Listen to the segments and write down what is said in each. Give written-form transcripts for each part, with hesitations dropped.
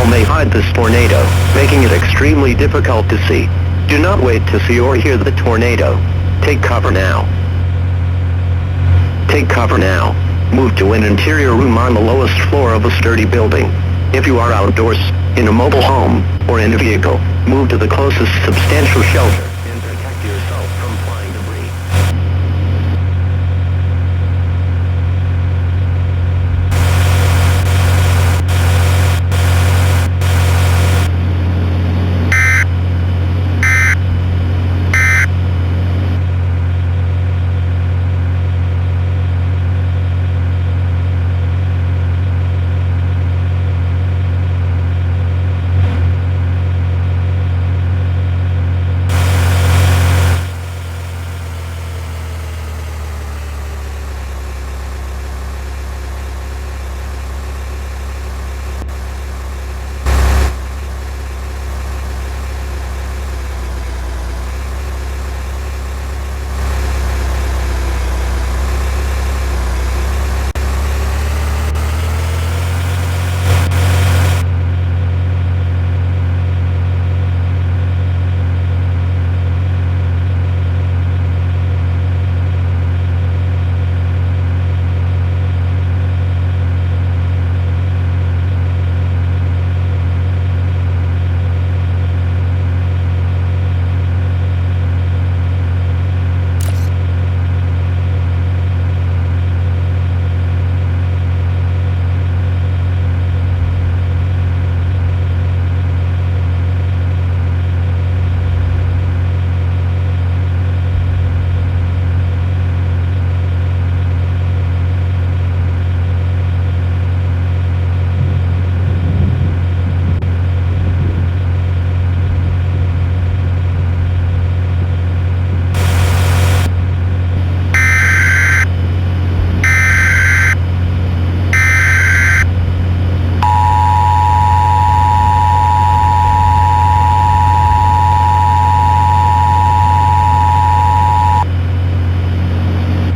wall may hide this tornado, making it extremely difficult to see. Do not wait to see or hear the tornado. Take cover now. Take cover now. Move to an interior room on the lowest floor of a sturdy building. If you are outdoors, in a mobile home, or in a vehicle, move to the closest substantial shelter and protect yourself from flying debris.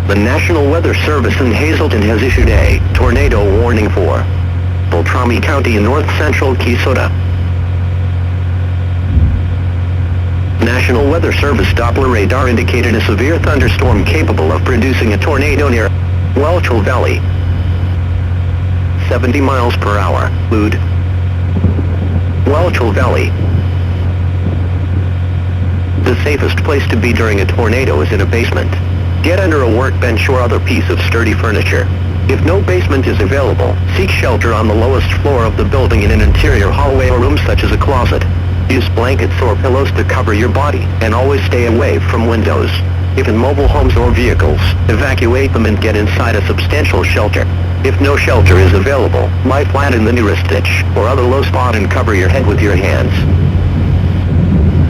The National Weather Service in Hazleton has issued a tornado warning for Beltrami County in north-central Keysota. National Weather Service Doppler radar indicated a severe thunderstorm capable of producing a tornado near Welchel Valley. 70 miles per hour, Lude. Welchel Valley. The safest place to be during a tornado is in a basement. Get under a workbench or other piece of sturdy furniture. If no basement is available, seek shelter on the lowest floor of the building in an interior hallway or room such as a closet. Use blankets or pillows to cover your body, and always stay away from windows. If in mobile homes or vehicles, evacuate them and get inside a substantial shelter. If no shelter is available, lie flat in the nearest ditch or other low spot and cover your head with your hands.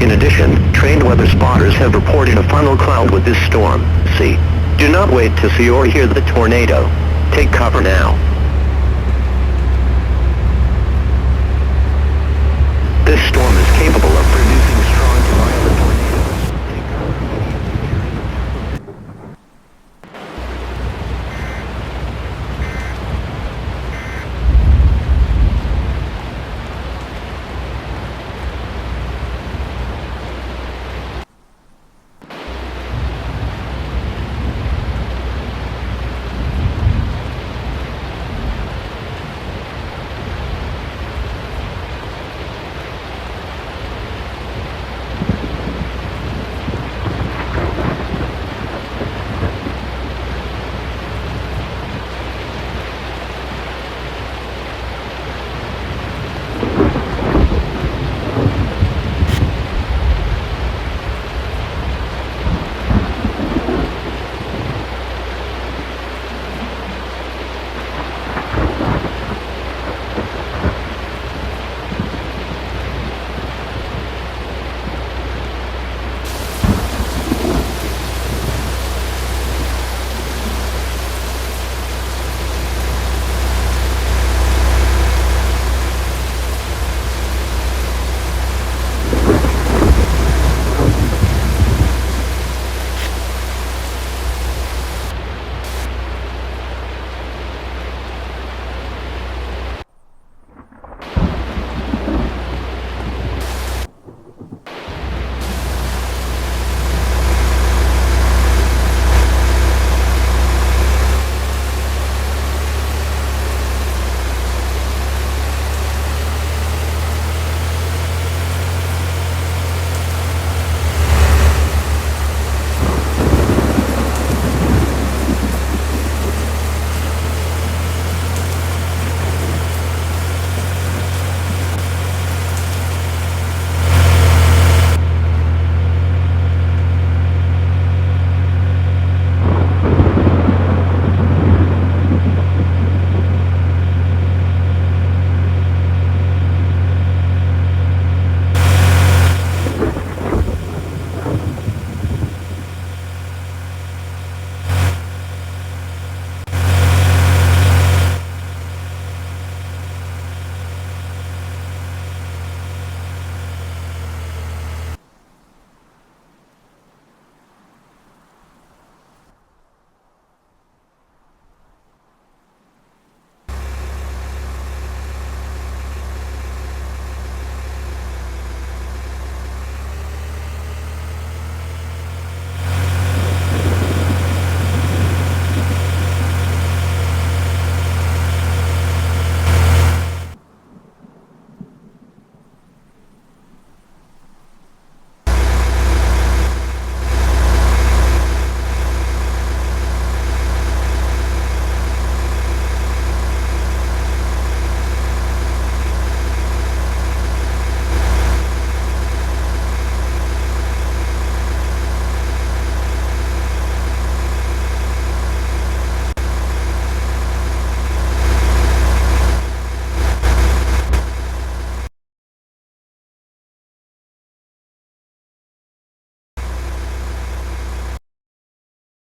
In addition, trained weather spotters have reported a funnel cloud with this storm. See. Do not wait to see or hear the tornado. Take cover now.